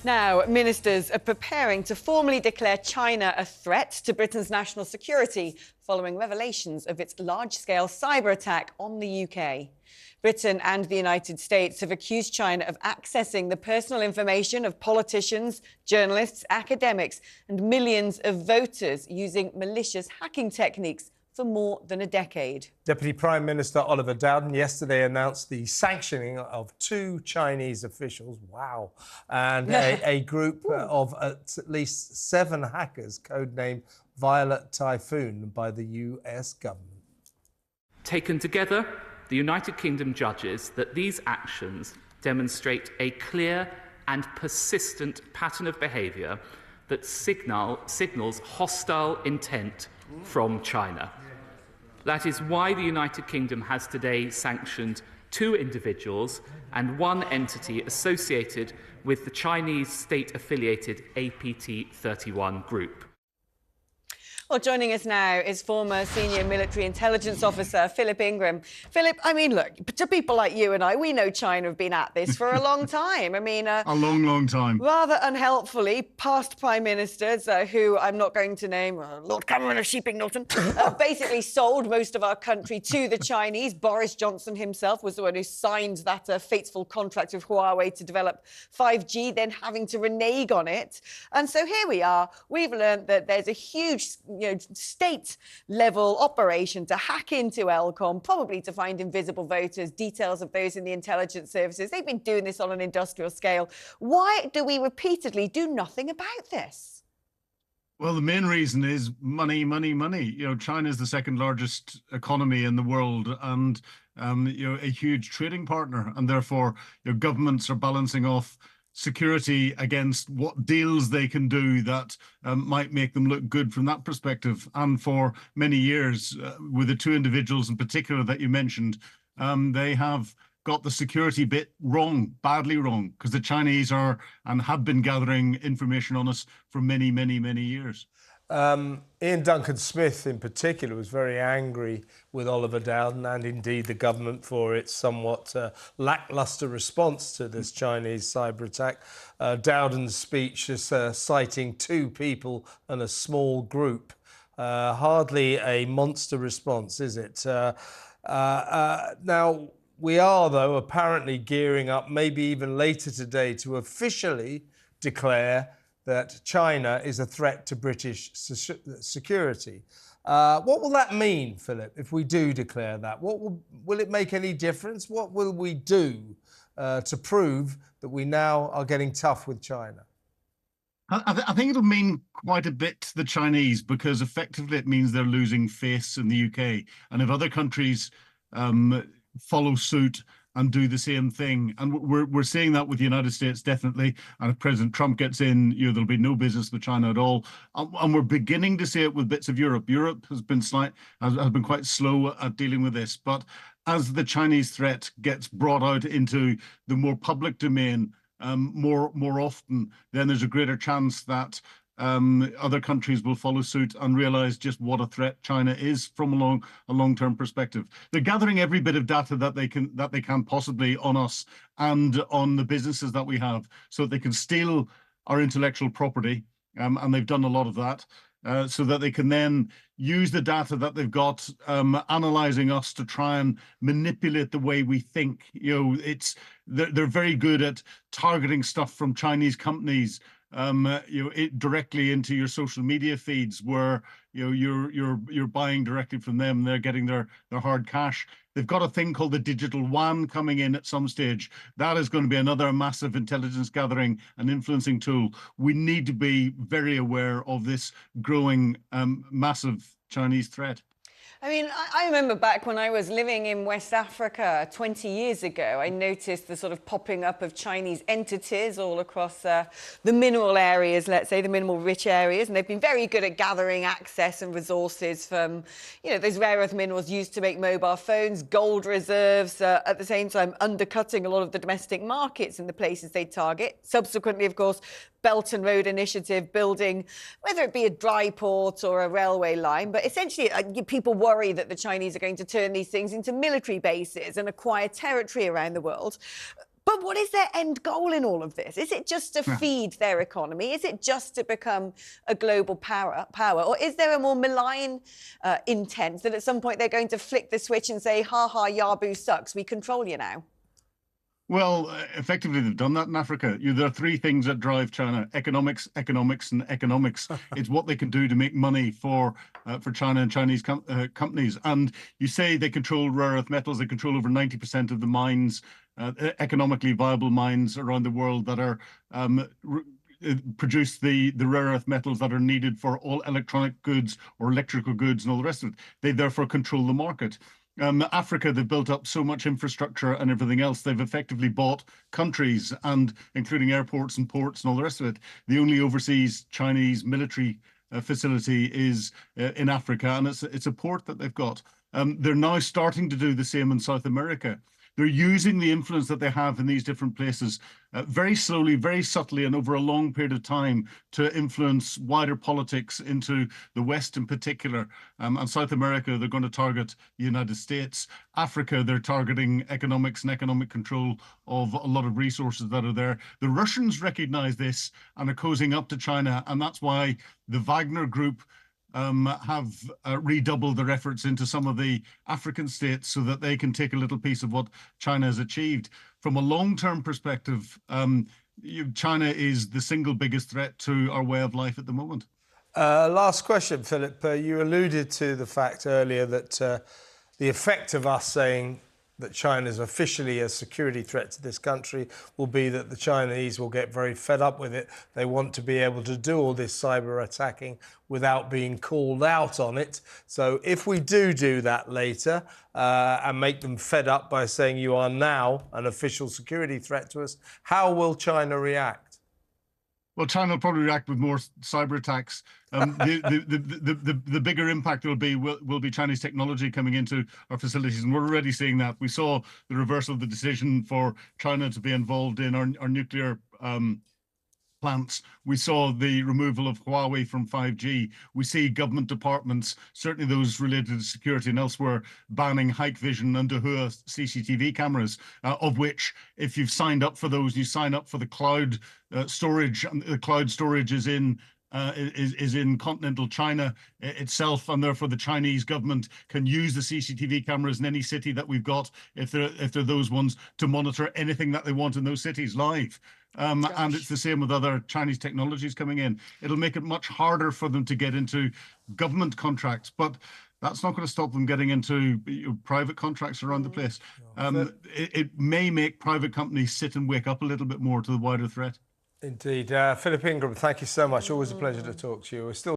Now, ministers are preparing to formally declare China a threat to Britain's national security following revelations of its large-scale cyber attack on the UK. Britain and the United States have accused China of accessing the personal information of politicians, journalists, academics, and millions of voters using malicious hacking techniques for more than a decade. Deputy Prime Minister Oliver Dowden yesterday announced the sanctioning of 2 Chinese officials, wow, and a group of at least 7 hackers, codenamed Violet Typhoon, by the US government. Taken together, the United Kingdom judges that these actions demonstrate a clear and persistent pattern of behaviour that signals hostile intent from China. That is why the United Kingdom has today sanctioned 2 individuals and 1 entity associated with the Chinese state-affiliated APT-31 group. Well, joining us now is former senior military intelligence officer Philip Ingram. Philip, I mean, look, to people like you and I, we know China have been at this for a long time. I mean... a long, long time. Rather unhelpfully, past prime ministers, who I'm not going to name, Lord Cameron of Sheeping Norton, basically sold most of our country to the Chinese. Boris Johnson himself was the one who signed that fateful contract with Huawei to develop 5G, then having to renege on it. And so here we are. We've learned that there's a huge... state-level operation to hack into Elcom, probably to find invisible voters, details of those in the intelligence services. They've been doing this on an industrial scale. Why do we repeatedly do nothing about this? Well, the main reason is money, money, money. You know, China is the second largest economy in the world and, a huge trading partner. And therefore, governments are balancing off security against what deals they can do that might make them look good from that perspective. And for many years, with the 2 individuals in particular that you mentioned, they have got the security bit wrong, badly wrong, because the Chinese are and have been gathering information on us for many, many, many years. Iain Duncan Smith, in particular, was very angry with Oliver Dowden and indeed the government for its somewhat lacklustre response to this Chinese cyber attack. Dowden's speech is citing 2 people and a small group. Hardly a monster response, is it? Now, we are, though, apparently gearing up, maybe even later today, to officially declare that China is a threat to British security. What will that mean, Philip, if we do declare that? Will it make any difference? What will we do to prove that we now are getting tough with China? I think it'll mean quite a bit to the Chinese, because effectively it means they're losing face in the UK. And if other countries follow suit and do the same thing. And we're seeing that with the United States, definitely. And if President Trump gets in, there'll be no business with China at all. And we're beginning to see it with bits of Europe. Europe has been quite slow at dealing with this. But as the Chinese threat gets brought out into the more public domain more often, then there's a greater chance that other countries will follow suit and realize just what a threat China is from a long-term perspective. They're gathering every bit of data that they can possibly on us and on the businesses that we have, so that they can steal our intellectual property, and they've done a lot of that, so that they can then use the data that they've got, analyzing us to try and manipulate the way we think. They're very good at targeting stuff from Chinese companies, directly into your social media feeds, where you're buying directly from them. They're getting their hard cash. They've got a thing called the digital yuan coming in at some stage. That is going to be another massive intelligence gathering and influencing tool. We need to be very aware of this growing massive Chinese threat. I mean, I remember back when I was living in West Africa 20 years ago, I noticed the sort of popping up of Chinese entities all across the mineral areas, let's say, the mineral-rich areas, and they've been very good at gathering access and resources from, those rare earth minerals used to make mobile phones, gold reserves, at the same time undercutting a lot of the domestic markets in the places they target. Subsequently, of course, Belt and Road Initiative building, whether it be a dry port or a railway line. But essentially, people worry that the Chinese are going to turn these things into military bases and acquire territory around the world. But what is their end goal in all of this? Is it just to feed their economy? Is it just to become a global power? Or is there a more malign intent that at some point they're going to flick the switch and say, ha ha, Yabu sucks, we control you now? Well, effectively, they've done that in Africa. There are three things that drive China: economics, economics, and economics. It's what they can do to make money for China and Chinese companies. And you say they control rare earth metals. They control over 90% of the mines, economically viable mines around the world that are produce the rare earth metals that are needed for all electronic goods or electrical goods and all the rest of it. They therefore control the market. Africa, they've built up so much infrastructure and everything else. They've effectively bought countries, and including airports and ports and all the rest of it. The only overseas Chinese military facility is in Africa, and it's a port that they've got. They're now starting to do the same in South America. They're using the influence that they have in these different places very slowly, very subtly, and over a long period of time to influence wider politics into the West in particular. And South America, they're going to target the United States. Africa, they're targeting economics and economic control of a lot of resources that are there. The Russians recognize this and are cozying up to China, and that's why the Wagner Group have redoubled their efforts into some of the African states so that they can take a little piece of what China has achieved. From a long-term perspective, China is the single biggest threat to our way of life at the moment. Last question, Philip. You alluded to the fact earlier that the effect of us saying that China is officially a security threat to this country will be that the Chinese will get very fed up with it. They want to be able to do all this cyber attacking without being called out on it. So if we do that later and make them fed up by saying you are now an official security threat to us, how will China react? Well, China will probably react with more cyber attacks. The bigger impact will be Chinese technology coming into our facilities, and we're already seeing that. We saw the reversal of the decision for China to be involved in our nuclear plants. We saw the removal of Huawei from 5G. We see government departments, certainly those related to security and elsewhere, banning Hikvision and Dahua CCTV cameras, of which, if you've signed up for those, you sign up for the cloud storage. And the cloud storage is in continental China itself, and therefore the Chinese government can use the CCTV cameras in any city that we've got, if they're those ones, to monitor anything that they want in those cities live. And it's the same with other Chinese technologies coming in. It'll make it much harder for them to get into government contracts, but that's not going to stop them getting into private contracts around the place. It may make private companies sit and wake up a little bit more to the wider threat. Indeed. Philip Ingram, thank you so much. Always a pleasure to talk to you. We're still